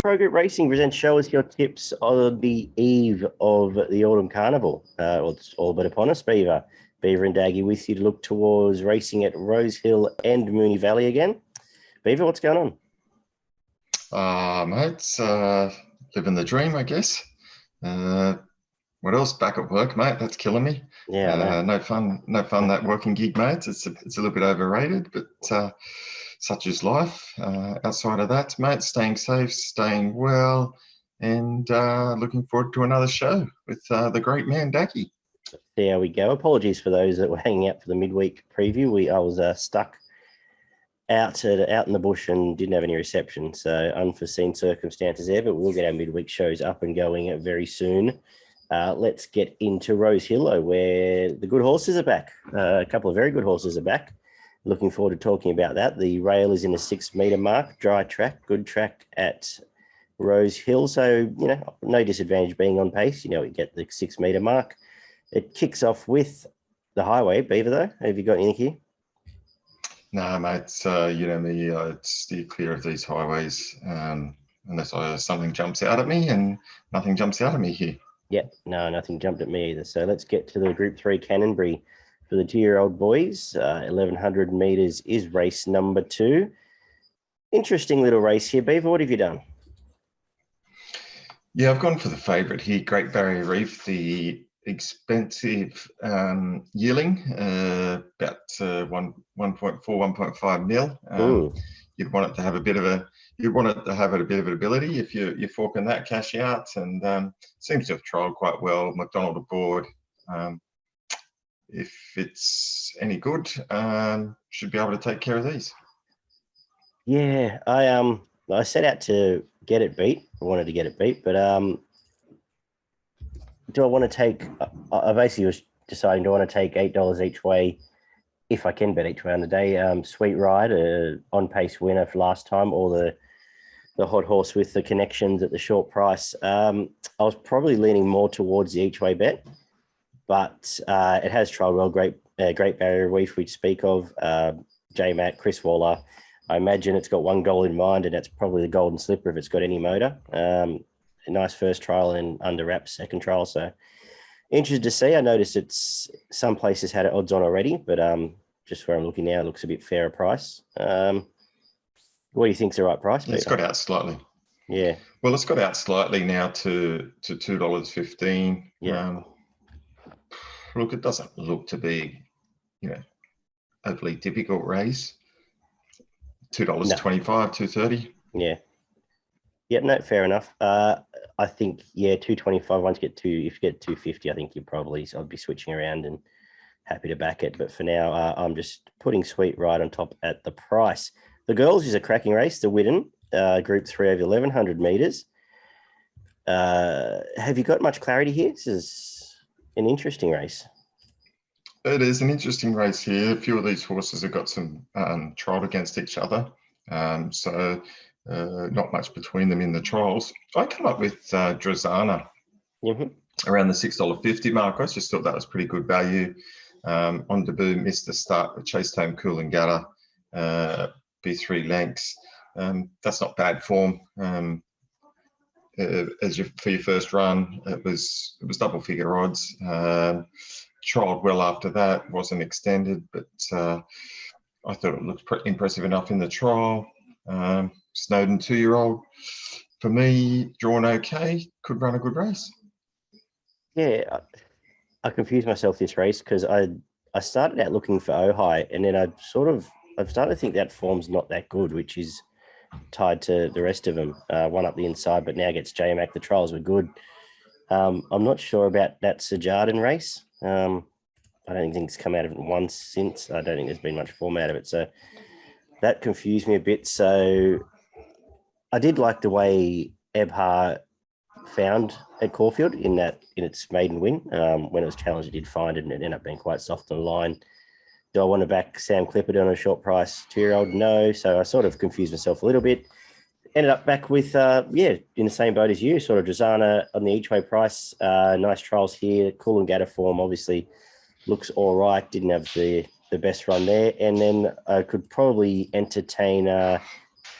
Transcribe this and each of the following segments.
Pro Group Racing presents Show Us Your Tips on the eve of the Autumn Carnival. Well, it's all but upon us, Beaver. Beaver and Daggy with you to look towards racing at Rosehill and Moonee Valley again. Beaver, what's going on? Mate, living the dream, I guess. What else? Back at work, mate. That's killing me. Yeah, no fun that working gig, mate. It's a little bit overrated, but such is life. Outside of that, mate, staying safe, staying well, and looking forward to another show with the great man Daggy. There we go. Apologies for those that were hanging out for the midweek preview. I was stuck out in the bush and didn't have any reception, so unforeseen circumstances there. But we'll get our midweek shows up and going very soon. Let's get into Rosehill, where the good horses are back. A couple of very good horses are back. Looking forward to talking about that. The rail is in a 6 metre mark, dry track, good track at Rosehill. So, no disadvantage being on pace. You get the 6 metre mark. It kicks off with the highway. Beaver, though, have you got anything here? No, mate. You know me, I'd steer clear of these highways unless something jumps out at me, and nothing jumps out at me here. Yep, no, nothing jumped at me either. So let's get to the Group 3 Canonbury for the 2-year-old boys. 1,100 metres is race number 2. Interesting little race here. Beaver, what have you done? Yeah, I've gone for the favourite here, Great Barrier Reef, the expensive yearling, about 1.4, 1.5 mil. You'd want it to have a bit of ability if you're forking that cash out, and seems to have trialled quite well. McDonald aboard. If it's any good, should be able to take care of these. Yeah, I set out to get it beat. I wanted to get it beat, but do I want to take? I basically was deciding, do I want to take $8 each way, if I can bet each way on the day? Sweet Ride, on pace winner for last time, or the hot horse with the connections at the short price. I was probably leaning more towards the each way bet, but it has trialled well. Great Barrier Reef we speak of. J-Mac, Chris Waller. I imagine it's got one goal in mind, and that's probably the Golden Slipper if it's got any motor. A nice first trial and under wraps second trial. So interested to see. I noticed some places had odds on already, but just where I'm looking now, it looks a bit fairer price. What do you think's the right price? It's got out slightly. Yeah. Well, it's got out slightly now to $2.15. Yeah. Look, it doesn't look to be, overly difficult race. $2.25, $2.30. Yeah. Yeah, no, fair enough. I think, $2.25. Once you get if you get $2.50, I think I'd be switching around and happy to back it. But for now, I'm just putting Sweet Ride on top at the price. The girls is a cracking race, the Widden, Group 3 over 1,100 metres. Have you got much clarity here? This is an interesting race. It is an interesting race here. A few of these horses have got some trial against each other. So not much between them in the trials. I come up with Drazana around the $6.50 mark. I just thought that was pretty good value. On debut, missed the start, but chased home Cool and Gutter, B3 lengths. That's not bad form. For your first run, it was double figure odds. Trialled well after that, wasn't extended, but I thought it looked pretty impressive enough in the trial. Snowden 2-year-old, for me, drawn okay, could run a good race. Yeah, I confused myself this race because I started out looking for Ojai, and then I've started to think that form's not that good, which is tied to the rest of them. One up the inside, but now gets J-Mac. The trials were good. I'm not sure about that Sajardin race. I don't think it's come out of it once since. I don't think there's been much form out of it. So that confused me a bit. So I did like the way Ebhar found at Caulfield in its maiden win. When it was challenged, it did find it, and it ended up being quite soft on the line. Do I want to back Sam Clifford on a short price 2-year-old? No. So I sort of confused myself a little bit. Ended up back with, in the same boat as you, sort of Drazana on the each way price. Nice trials here. Cool and Gatter form obviously looks all right. Didn't have the best run there. And then I could probably entertain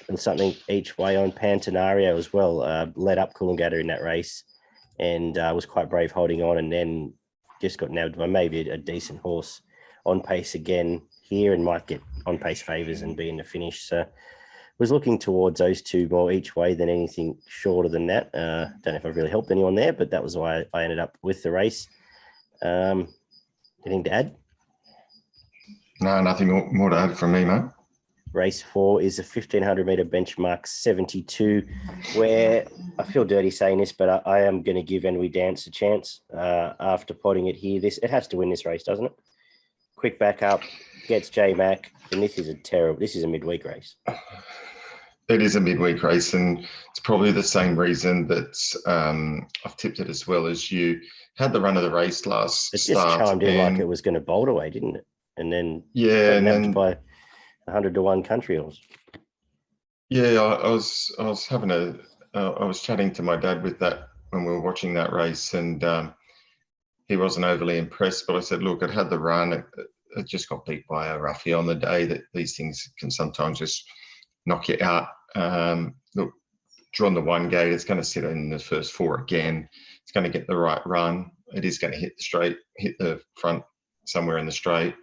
and something each way on Pantanario as well. Led up Coolangatta in that race and was quite brave holding on, and then just got nabbed by maybe a decent horse on pace again here and might get on pace favours and be in the finish. So was looking towards those two more each way than anything shorter than that. Don't know if I've really helped anyone there, but that was why I ended up with the race. Anything to add? No, nothing more to add from me, mate. Race 4 is a 1,500 metre benchmark 72, where I feel dirty saying this, but I am going to give And We Dance a chance after potting it here. It has to win this race, doesn't it? Quick back up, gets J Mac, and this is a midweek race. It is a midweek race, and it's probably the same reason that I've tipped it as well as you. Had the run of the race last It start. just chimed in like it was going to bolt away, didn't it? And then and then by 100-1 country horse. Yeah, I was having I was chatting to my dad with that when we were watching that race, and he wasn't overly impressed. But I said, look, it had the run. It just got beat by a roughie on the day. That these things can sometimes just knock you out. Look, drawn the 1 gate. It's going to sit in the first 4 again. It's going to get the right run. It is going to hit the front somewhere in the straight.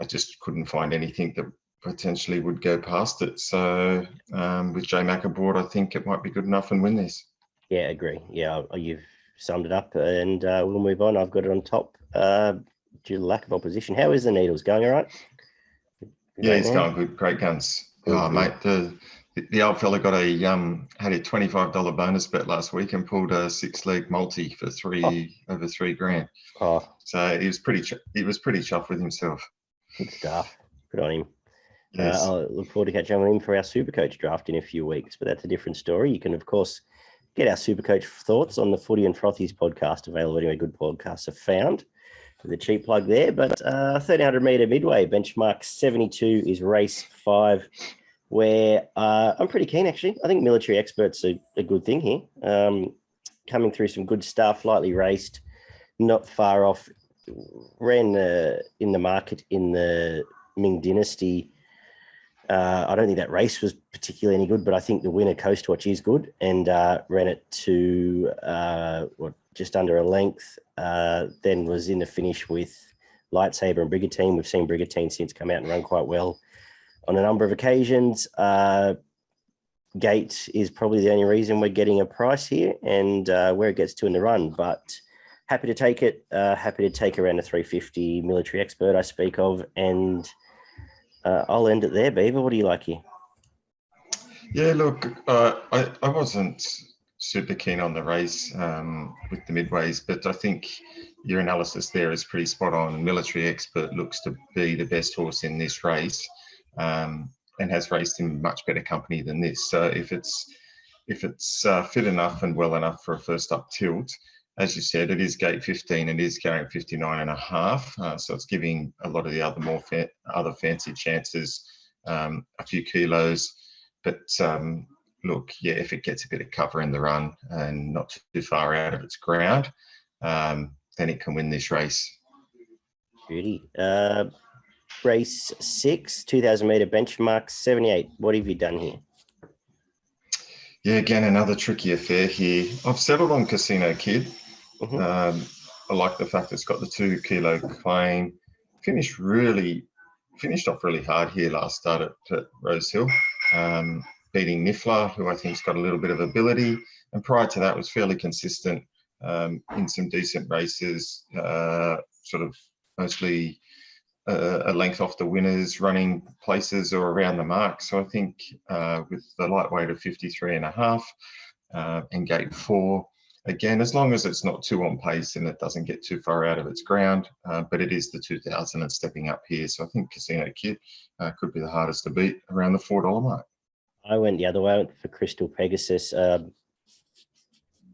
I just couldn't find anything that potentially would go past it. So with J Mac aboard, I think it might be good enough and win this. Yeah, agree. Yeah, you've summed it up, and we'll move on. I've got it on top due to lack of opposition. How is the Needles going? All right? Yeah, it's going good. Great guns. Good. Mate, the old fella got had a $25 bonus bet last week and pulled a 6-leg multi for over $3,000. Oh, so he was pretty chuffed with himself. Good stuff. Good on him. Yes. I'll look forward to catching up with him for our Supercoach draft in a few weeks, but that's a different story. You can, of course, get our Supercoach thoughts on the Footy and Frothies podcast, available anywhere good podcasts are found. With a cheap plug there, but 1,300 metre midway, benchmark 72 is race 5, where I'm pretty keen, actually. I think Military Expert's a good thing here. Coming through some good stuff, lightly raced, not far off. Ran in the market in the Ming Dynasty. I don't think that race was particularly any good, but I think the winner Coastwatch is good, and ran it to just under a length. Then was in the finish with Lightsaber and Brigantine. We've seen Brigantine since come out and run quite well on a number of occasions. Gate is probably the only reason we're getting a price here, and where it gets to in the run, but happy to take it. Happy to take around a 350 Military Expert I speak of, and I'll end it there. Beaver, what do you like here? Yeah, look, I wasn't super keen on the race with the midways, but I think your analysis there is pretty spot on. Military Expert looks to be the best horse in this race, and has raced in much better company than this. So if it's fit enough and well enough for a first up tilt, as you said, it is gate 15. It is carrying 59.5, so it's giving a lot of the other fancy chances a few kilos. But look, yeah, if it gets a bit of cover in the run and not too far out of its ground, then it can win this race. Beauty. Race 6, 2,000 metre benchmark 78. What have you done here? Yeah, again, another tricky affair here. I've settled on Casino Kid. Mm-hmm. I like the fact it's got the 2 kilo claim. Finished off really hard here last start at Rosehill, beating Niffler, who I think's got a little bit of ability. And prior to that was fairly consistent in some decent races, sort of mostly a length off the winners, running places or around the mark. So I think with the lightweight of 53.5 and gate 4, again, as long as it's not too on pace and it doesn't get too far out of its ground, but it is the 2,000 and stepping up here. So I think Casino Kid could be the hardest to beat around the $4 mark. I went the other way. I went for Crystal Pegasus.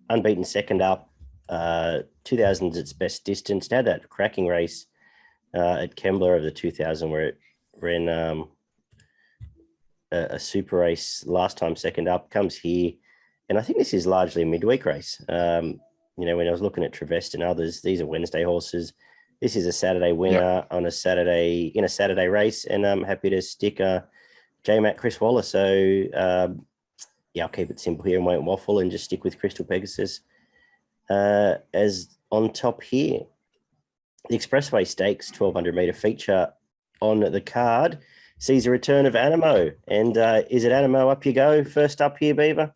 Unbeaten second up. 2000's its best distance. Had that cracking race at Kembla of the 2000 where it ran a super race last time second up. Comes here. And I think this is largely a midweek race. When I was looking at Trevest and others, these are Wednesday horses. This is a Saturday winner on a Saturday race, and I'm happy to stick J-Mac Chris Waller. So, yeah, I'll keep it simple here and won't waffle and just stick with Crystal Pegasus as on top here. The Expressway Stakes 1,200 metre feature on the card sees a return of Animo. And is it Animo up you go first up here, Beaver?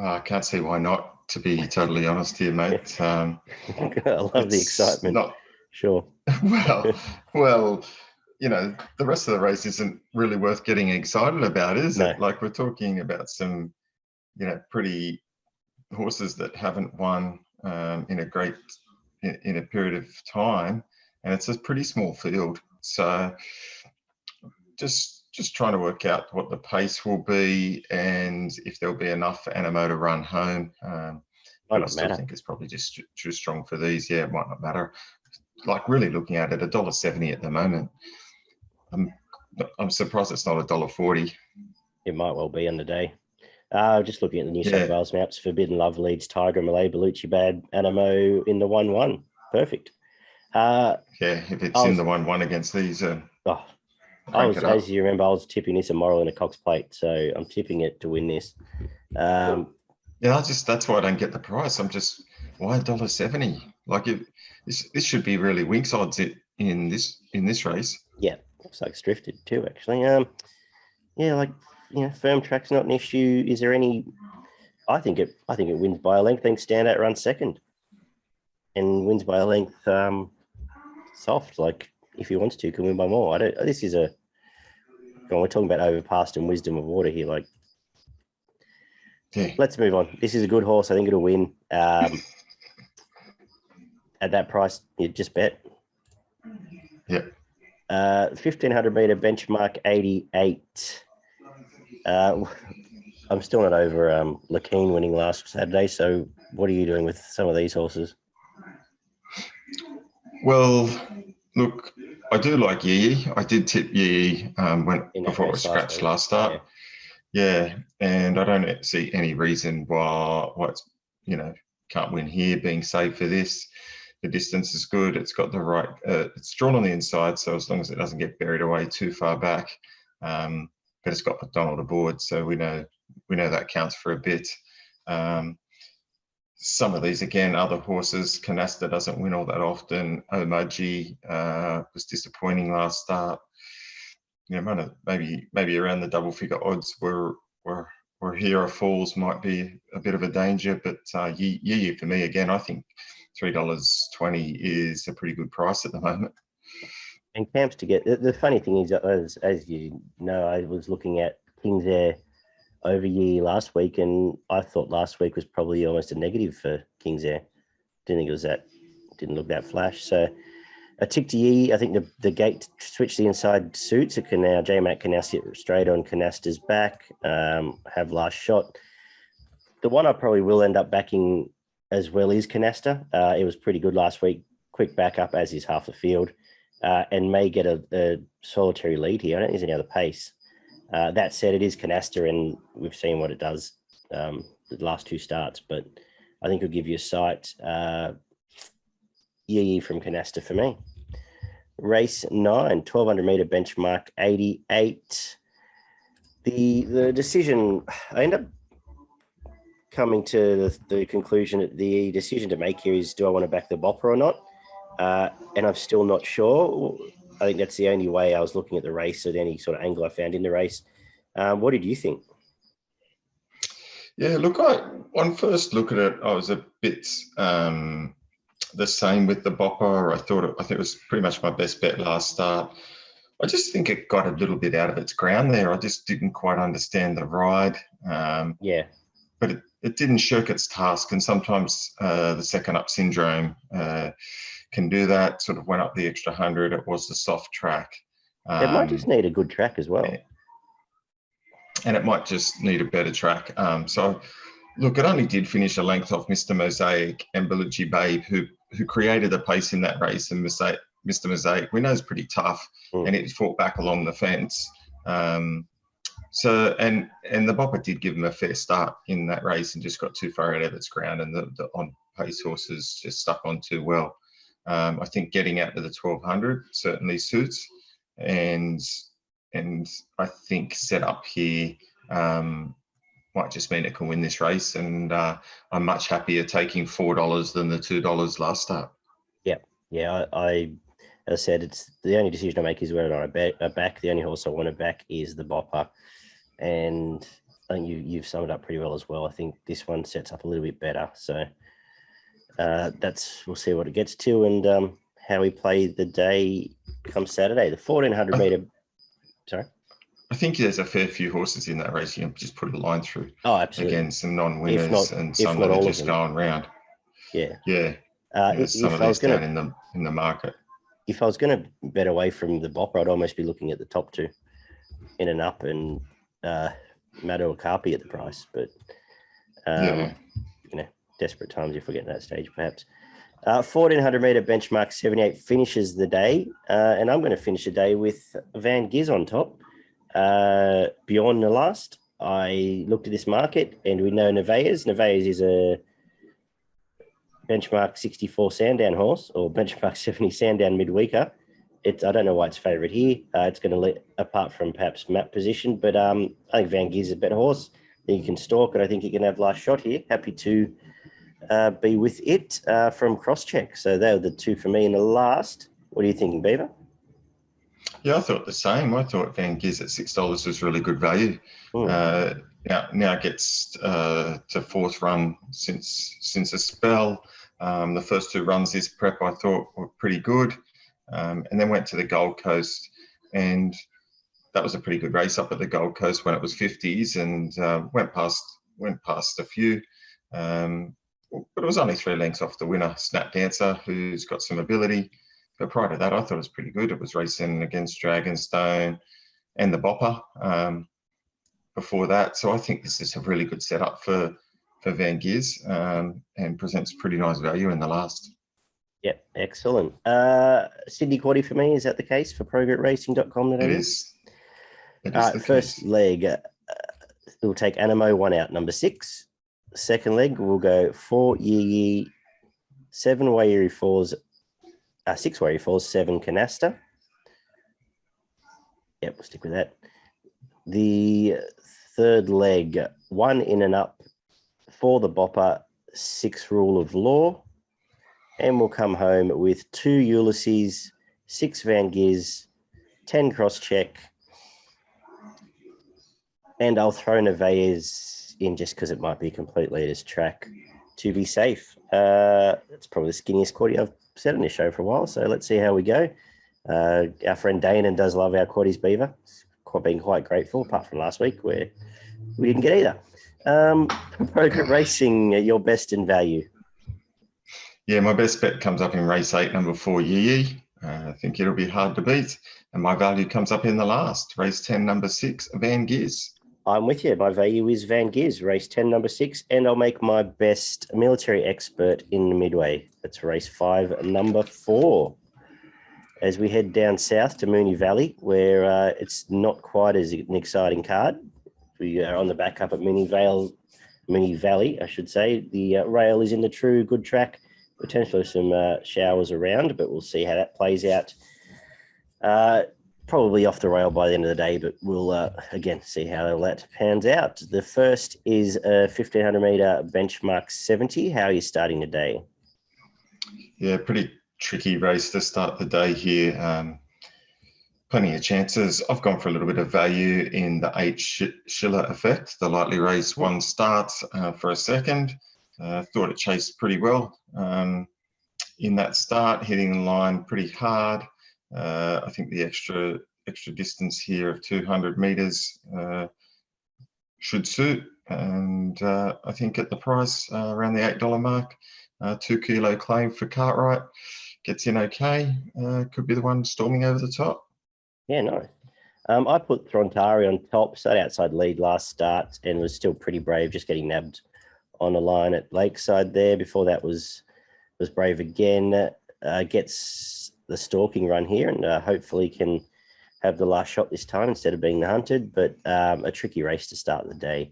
I can't see why not, to be totally honest here, mate. I love the excitement. Sure. Well, you know, the rest of the race isn't really worth getting excited about, is it? Like, we're talking about some, you know, pretty horses that haven't won in a period of time, and it's a pretty small field. So just trying to work out what the pace will be and if there'll be enough for Animo to run home. But I still think it's probably just too strong for these. Yeah, it might not matter. Like, really looking at it, $1.70 at the moment. I'm surprised it's not $1.40. It might well be on the day. Just looking at the New South Wales maps, Forbidden Love leads Tiger, Malay, Bellucci Bad, Animo in the 1-1. Perfect. Yeah, if it's in the 1-1 against these. As you remember, I was tipping this a moral in a Cox Plate, so I'm tipping it to win this. Yeah, that's why I don't get the price. I'm just, why $1.70? Like, this should be really Winks odds in this race. Yeah, looks like it's drifted too, actually. Yeah, like, you know, firm track's not an issue. Is there any? I think it wins by a length. I think Standout runs second, and wins by a length. Soft, like, if he wants to, can win by more. This is we're talking about Overpast and Wisdom of Water here. Like, yeah. Let's move on. This is a good horse. I think it'll win. At that price, you just bet. Yep. 1,500 meter benchmark 88. I'm still not over Lakeen winning last Saturday. So what are you doing with some of these horses? Well, look, I do like Yee. I did tip Yee before it was scratched last start. Yeah, and I don't see any reason why it's, you know, can't win here, being safe for this. The distance is good. It's got the right. It's drawn on the inside, so as long as it doesn't get buried away too far back, but it's got McDonald aboard, so we know that counts for a bit. Some of these, again, other horses, Canasta doesn't win all that often. Omaji was disappointing last start. You know, maybe around the double figure odds were Hero Falls might be a bit of a danger, but Yee for me, again, I think $3.20 is a pretty good price at the moment. And camps to get the funny thing is, as you know, I was looking at King's Air over Yee last week, and I thought last week was probably almost a negative for King's Air. Didn't think it was that. Didn't look that flash. So a tick to Yee. I think the gate switch the inside suits. It can now, J-Mac can now sit straight on Canasta's back, have last shot. The one I probably will end up backing as well is Canasta. It was pretty good last week. Quick backup, as is half the field, and may get a solitary lead here. I don't think there's any other pace. That said, it is Canasta, and we've seen what it does the last two starts, but I think it'll give you a sight. Yee from Canasta for me. Race 9, 1,200 meter benchmark 88. The decision, I end up coming to the conclusion that the decision to make here is, do I want to back the Bopper or not? And I'm still not sure. I think that's the only way I was looking at the race, at any sort of angle I found in the race. What did you think? Yeah, look, on first look at it, I was a bit the same with the Bopper. I think it was pretty much my best bet last start. I just think it got a little bit out of its ground there. I just didn't quite understand the ride. But it didn't shirk its task, and sometimes the second up syndrome can do that. Sort of went up the extra 100. It was the soft track. It might just need a good track as well. And it might just need a better track. So, look, it only did finish a length off Mr. Mosaic and Bellucci Babe, who created the pace in that race. And Mr. Mosaic, we know, is pretty tough, and it fought back along the fence. So, and the Bopper did give him a fair start in that race and just got too far out of its ground, and the on-pace horses just stuck on too well. I think getting out to the 1,200 certainly suits, and and I think set up here might just mean it can win this race. And I'm much happier taking $4 than the $2 last start. Yeah. I as I said, it's the only decision I make is whether or not I back. The only horse I want to back is the Bopper, and I think you've summed it up pretty well as well. I think this one sets up a little bit better. So we'll see what it gets to, and how we play the day come Saturday, the 1400 meter. Sorry. I think there's a fair few horses in that race. You can just put a line through. Oh, absolutely. Again, some non-winners and some that are just going round. Yeah. Some of these down in the market. If I was going to bet away from the Bopper, I'd almost be looking at the top two, In and Up and Mado Carpi at the price. But desperate times if we get to that stage, perhaps. 1400 meter benchmark 78 finishes the day, and I'm going to finish the day with Van Giz on top. Beyond the last, I looked at this market, and we know Nevaeh's. Nevaeh's is a benchmark 64 Sandown horse, or benchmark 70 Sandown midweeker. I don't know why it's favourite here. It's going to let, apart from perhaps map position, but I think Van Giz is a better horse. I think he can stalk, and I think he can have last shot here. Happy to be with it from Crosscheck. So they were the two for me in the last. What are you thinking, Beaver? Yeah, I thought the same. I thought Van Giz at $6 was really good value. Now gets to fourth run since a spell. The first two runs this prep I thought were pretty good, and then went to the Gold Coast, and that was a pretty good race up at the Gold Coast when it was 50s, and went past a few. But it was only 3 lengths off the winner, Snap Dancer, who's got some ability. But prior to that, I thought it was pretty good. It was racing against Dragonstone and the Bopper before that. So I think this is a really good setup for Van Giz, and presents pretty nice value in the last. Yep, excellent. Sydney Quaddy for me, is that the case for progretracing.com? It is. First leg, we'll take Animo 1 out, number 6. Second leg, we'll go 4 Yee, 7 Wairi Falls, 6 Wairi Falls, 7 Canasta. Yep, we'll stick with that. The third leg, 1 In and Up, 4 the Bopper, 6 Rule of Law. And we'll come home with 2 Ulysses, 6 Van Giz, 10 Crosscheck. And I'll throw Nevaeh's in just because it might be a complete leader's track to be safe. It's probably the skinniest quaddy I've said on this show for a while, so let's see how we go. Our friend Danon does love our quaddies, Beaver. Been quite grateful, apart from last week where we didn't get either. Progress Racing, your best in value. Yeah, my best bet comes up in race 8, number 4 Yee. I think it'll be hard to beat. And my value comes up in the last, race 10, number 6, Van Giz. I'm with you. My value is Van Giz, race 10, number 6, and I'll make my best military expert in the midway. That's race 5, number 4. As we head down south to Moonee Valley, where it's not quite as an exciting card. We are on the back up at Moonee Valley, I should say. The rail is in the true good track. Potentially some showers around, but we'll see how that plays out. Probably off the rail by the end of the day, but we'll, again, see how that pans out. The first is a 1,500 metre benchmark 70. How are you starting the day? Yeah, pretty tricky race to start the day here. Plenty of chances. I've gone for a little bit of value in the 8 Schiller Effect, the lightly raised 1 start for a second. Thought it chased pretty well in that start, hitting the line pretty hard. I think the extra distance here of 200 metres should suit, and I think at the price around the $8 mark, 2 kilo claim for Cartwright gets in okay. Could be the one storming over the top. Yeah, nice. I put Throntari on top, sat outside lead last start, and was still pretty brave, just getting nabbed on the line at Lakeside there. Before that was brave again. Gets the stalking run here, and hopefully can have the last shot this time instead of being the hunted, but a tricky race to start the day.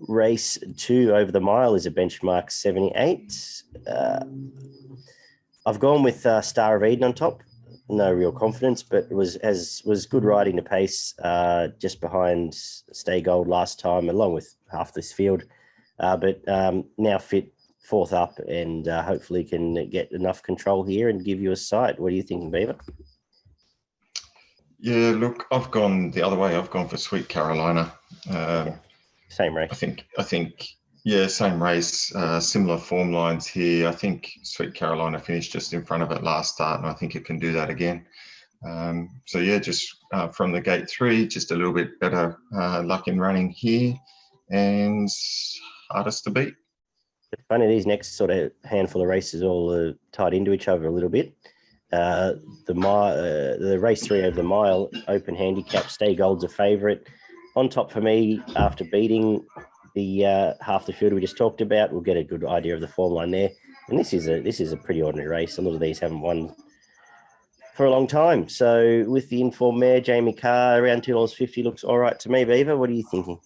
Race 2 over the mile is a benchmark 78. I've gone with Star of Eden on top. no real confidence, but it was good riding the pace, just behind Stay Gold last time, along with half this field. But now fit fourth up, and hopefully can get enough control here and give you a sight. What are you thinking, Beaver? Yeah, look, I've gone the other way. I've gone for Sweet Carolina. Okay. Same race. I think, yeah, same race, similar form lines here. I think Sweet Carolina finished just in front of it last start, and I think it can do that again. So yeah, just from the gate 3, just a little bit better luck in running here, and hardest to beat. It's funny, these next sort of handful of races all tied into each other a little bit. The race 3 over the mile, open handicap, Stay Gold's a favourite. On top for me, after beating the half the field we just talked about, we'll get a good idea of the form line there. And this is a pretty ordinary race. A lot of these haven't won for a long time. So with the informed mare, Jamie Carr, around $2.50 looks all right to me. Beaver, what are you thinking?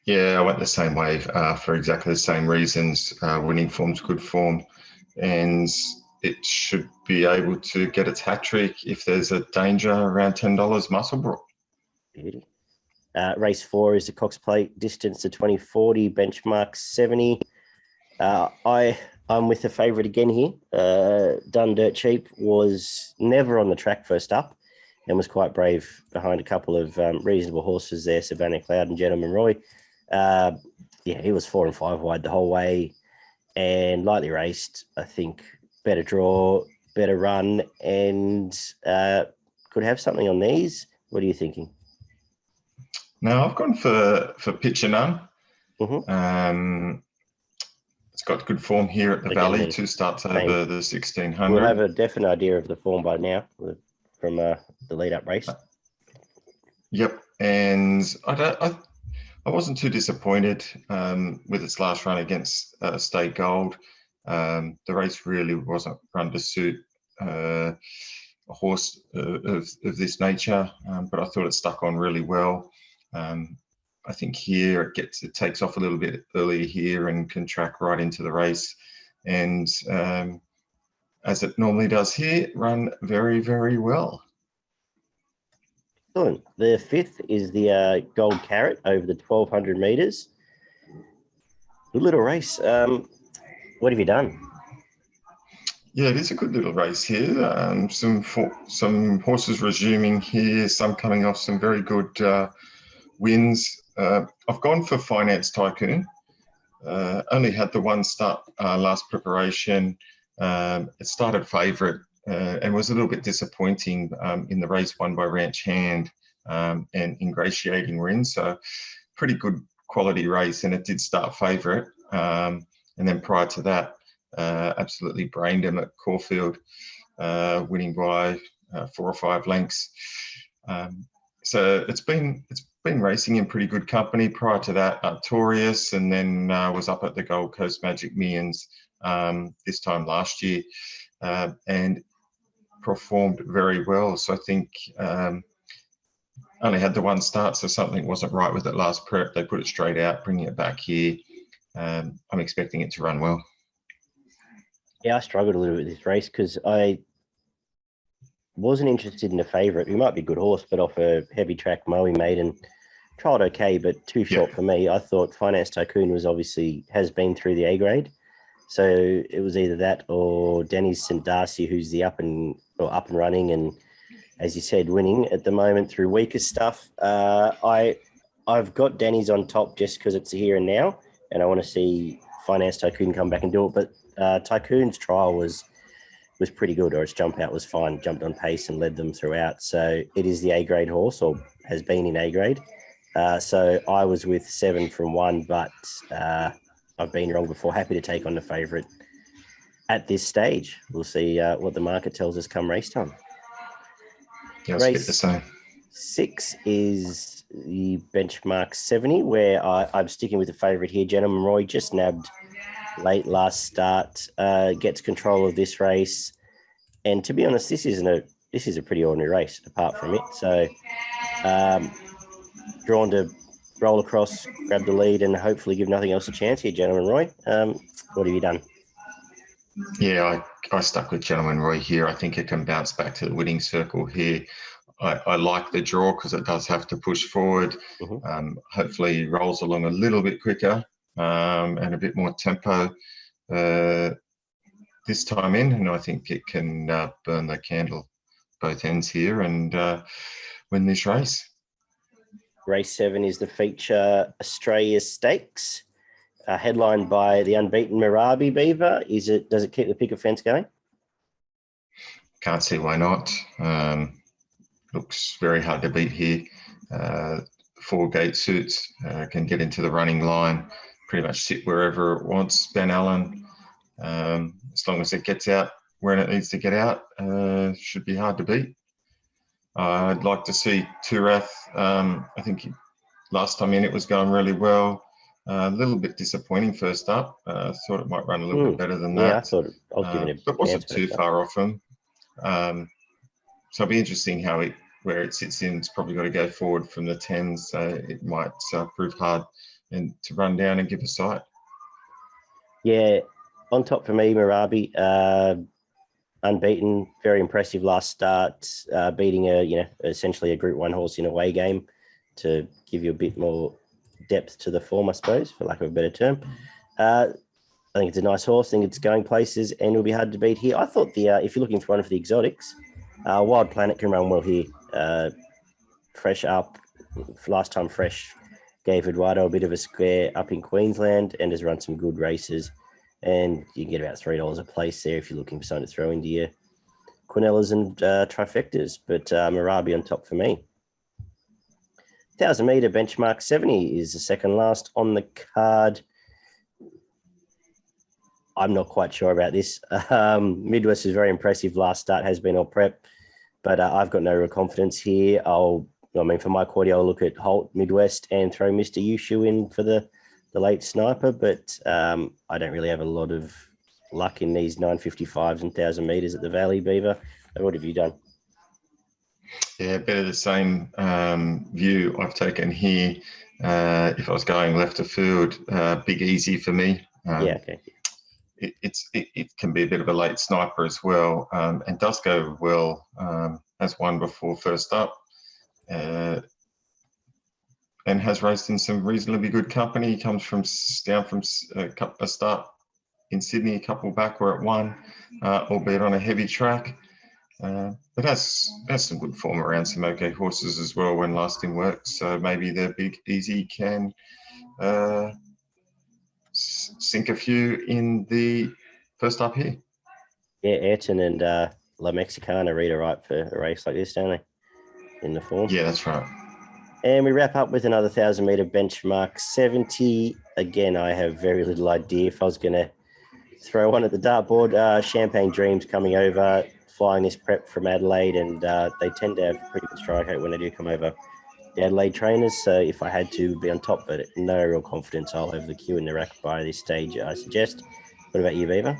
Yeah, I went the same way for exactly the same reasons. Winning form's good form, and it should be able to get its hat trick if there's a danger around $10 Musselbrook. Beauty. Race 4 is the Cox Plate, distance to 2040, benchmark 70. I'm with the favourite again here. Done Dirt Cheap was never on the track first up and was quite brave behind a couple of reasonable horses there, Savannah Cloud and Gentleman Roy. He was 4 and 5 wide the whole way and lightly raced. I think better draw, better run, and could have something on these. What are you thinking? Now, I've gone for Pitcher None. Mm-hmm. It's got good form here at the Valley, 2 starts over the 1600. We'll have a definite idea of the form by now from the lead-up race. Yep, and I wasn't too disappointed with its last run against State Gold. The race really wasn't run to suit a horse of this nature, but I thought it stuck on really well. I think here it takes off a little bit earlier here and can track right into the race, and as it normally does here, run very, very well. Excellent. The 5th is the Gold Carrot over the 1,200 metres. Good little race. What have you done? Yeah, it is a good little race here. Some horses resuming here, some coming off some very good wins. I've gone for Finance Tycoon. Only had the 1 start last preparation. It started favourite and was a little bit disappointing in the race won by Ranch Hand and Ingratiating Rin. So pretty good quality race, and it did start favourite. And then prior to that, absolutely brained him at Caulfield, winning by 4 or 5 lengths. So it's been racing in pretty good company. Prior to that, Artorias, and then was up at the Gold Coast Magic Millions this time last year, and performed very well. So I think only had the 1 start, so something wasn't right with it last prep. They put it straight out, bringing it back here. I'm expecting it to run well. Yeah, I struggled a little bit with this race because I wasn't interested in a favourite who might be a good horse, but off a heavy track Moe Maiden. Trialled okay, but too short for me. I thought Finance Tycoon has been through the A grade. So it was either that or Denny's St. Darcy, who's the up and running, and as you said, winning at the moment through weaker stuff. I've got Denny's on top just because it's here and now, and I want to see Finance Tycoon come back and do it. But Tycoon's trial was pretty good, or its jump out was fine. Jumped on pace and led them throughout. So it is the A grade horse, or has been in A grade. So I was with 7 from 1, but I've been wrong before. Happy to take on the favourite at this stage. We'll see what the market tells us come race time. Yeah, race the same. 6 is the benchmark 70, where I'm sticking with the favourite here. Gentleman Roy just nabbed late last start, gets control of this race. And to be honest, this is a pretty ordinary race apart from it. So drawn to roll across, grab the lead, and hopefully give nothing else a chance here, Gentleman Roy. What have you done? Yeah, I stuck with Gentleman Roy here. I think it can bounce back to the winning circle here. I like the draw because it does have to push forward. Hopefully rolls along a little bit quicker and a bit more tempo this time in, and I think it can burn the candle both ends here and win this race. Race 7 is the feature Australia Stakes, headlined by the unbeaten Marabi Beaver. Does it keep the picket fence going? Can't see why not. Looks very hard to beat here. 4 gate suits can get into the running line, pretty much sit wherever it wants. Ben Allen, as long as it gets out where it needs to get out, should be hard to beat. I'd like to see Turath. I think last time in it was going really well. A little bit disappointing first up. Thought it might run a little bit better than that. Yeah, I thought I was giving it, but wasn't too far off him. So it'll be interesting where it sits in. It's probably got to go forward from the 10s. So it might prove hard and to run down and give a sight. Yeah, on top for me, Marabi, unbeaten, very impressive last start, beating essentially a Group 1 horse in a away game to give you a bit more depth to the form, I suppose, for lack of a better term. I think it's a nice horse. I think it's going places and it'll be hard to beat here. I thought if you're looking for one for the exotics, Wild Planet can run well here. Fresh up, last time Fresh gave Eduardo a bit of a square up in Queensland and has run some good races. And you can get about $3 a place there if you're looking for something to throw into your Quinellas and trifectas. But Marabi on top for me. 1,000 metre benchmark 70 is the second last on the card. I'm not quite sure about this. Midwest is very impressive. Last start has been all prep, but I've got no real confidence here. For my quaddy, I'll look at Holt, Midwest, and throw Mr. Yushu in for the late sniper, but I don't really have a lot of luck in these 955s and 1,000 metres at the Valley, Beaver. What have you done? Yeah, a bit of the same view I've taken here. If I was going left of field, big easy for me. Yeah, okay. It can be a bit of a late sniper as well, and does go well. Has won before first up, and has raced in some reasonably good company. He comes down from a start in Sydney, a couple back where it won, albeit on a heavy track. But has some good form around some okay horses as well when last in work. So maybe the big easy can sink a few in the first up here. Yeah, Ayrton and La Mexicana read all right for a race like this, don't they? In the form. Yeah, that's right. And we wrap up with another 1,000 metre benchmark 70. Again, I have very little idea if I was going to throw one at the dartboard. Champagne Dreams coming over, flying this prep from Adelaide, and they tend to have pretty good strike rate when they do come over the Adelaide trainers. So if I had to be on top, but no real confidence, I'll have the queue in the rack by this stage, I suggest. What about you, Beaver?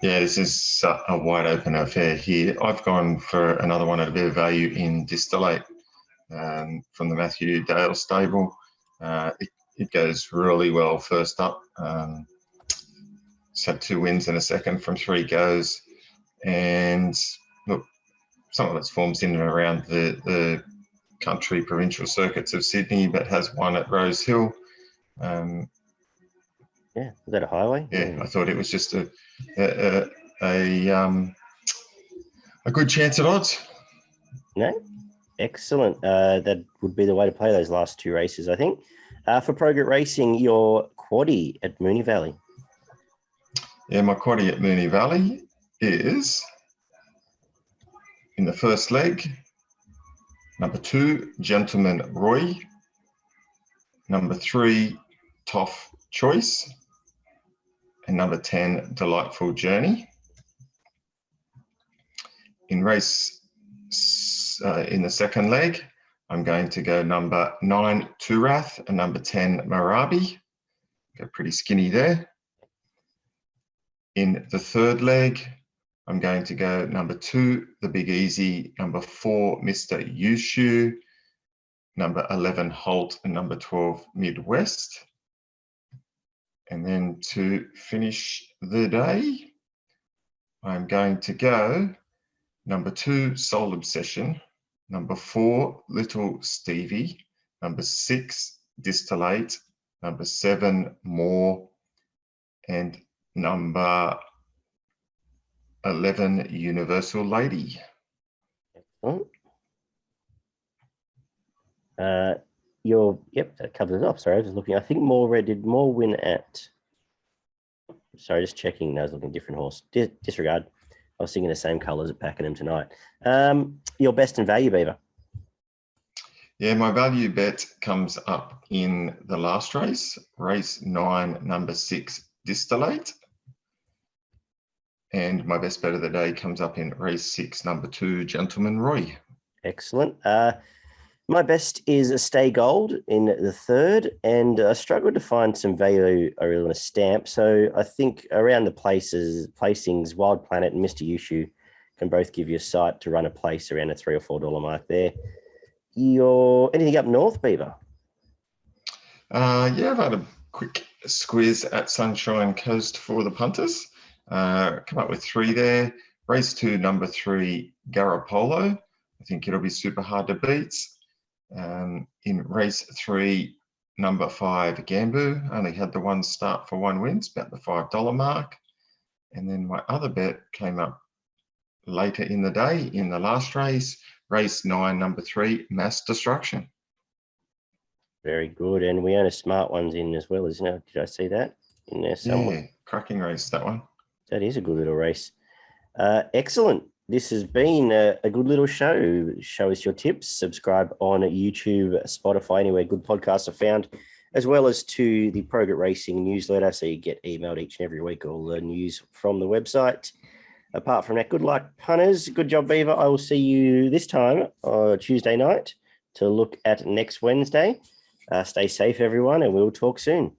Yeah, this is a wide open affair here. I've gone for another one at a bit of value in Distillate from the Matthew Dale stable. It goes really well first up. It's had 2 wins and a second from 3 goes. And look, some of its forms in and around the country provincial circuits of Sydney, but has won at Rosehill. Yeah, is that a highway? Yeah, I thought it was just a good chance at odds. No, excellent. That would be the way to play those last 2 races, I think. For Progress Racing, your quaddy at Moonee Valley. Yeah, my quaddy at Moonee Valley is in the first leg, number 2, Gentleman Roy, number 3, Toff Choice, and number 10, Delightful Journey. In race in the second leg, I'm going to go number 9, Turath, and number 10, Marabi. Go pretty skinny there. In the third leg, I'm going to go number 2, The Big Easy, number 4, Mr. Yushu, number 11, Holt, and number 12, Midwest. And then to finish the day, I'm going to go number 2, Soul Obsession, number 4, Little Stevie, number 6, Distillate, number 7, More, and number 11, Universal Lady. Excellent. That covers it off. Sorry, I was just looking. I think did More win at. Sorry, just checking. No, I was looking at a different horse. Disregard. I was thinking the same colours at Pakenham tonight. Your best and value, Beaver. Yeah, my value bet comes up in the last race, race 9, number 6, Distillate. And my best bet of the day comes up in race 6, number 2, Gentleman Roy. Excellent. My best is a Stay Gold in the third, and I struggled to find some value I really want to stamp. So I think around the placings, Wild Planet and Mr. Yushu can both give you a sight to run a place around a $3 or $4 mark there. Anything up north, Beaver? Yeah, I've had a quick squeeze at Sunshine Coast for the punters. Come up with 3 there. Race 2, number 3, Garapolo. I think it'll be super hard to beat. In race 3, number 5, Gambu. Only had the one start for 1 win, about the $5 mark. And then my other bet came up later in the day in the last race, race 9, number 3, Mass Destruction. Very good. And we own a Smart Ones in as well, isn't it? Did I see that in there somewhere? Yeah, cracking race, that one. That is a good little race. Excellent. This has been a good little show. Show us your tips. Subscribe on YouTube, Spotify, anywhere good podcasts are found, as well as to the Progrit Racing newsletter, so you get emailed each and every week all the news from the website. Apart from that, good luck, punters. Good job, Beaver. I will see you this time, Tuesday night, to look at next Wednesday. Stay safe, everyone, and we'll talk soon.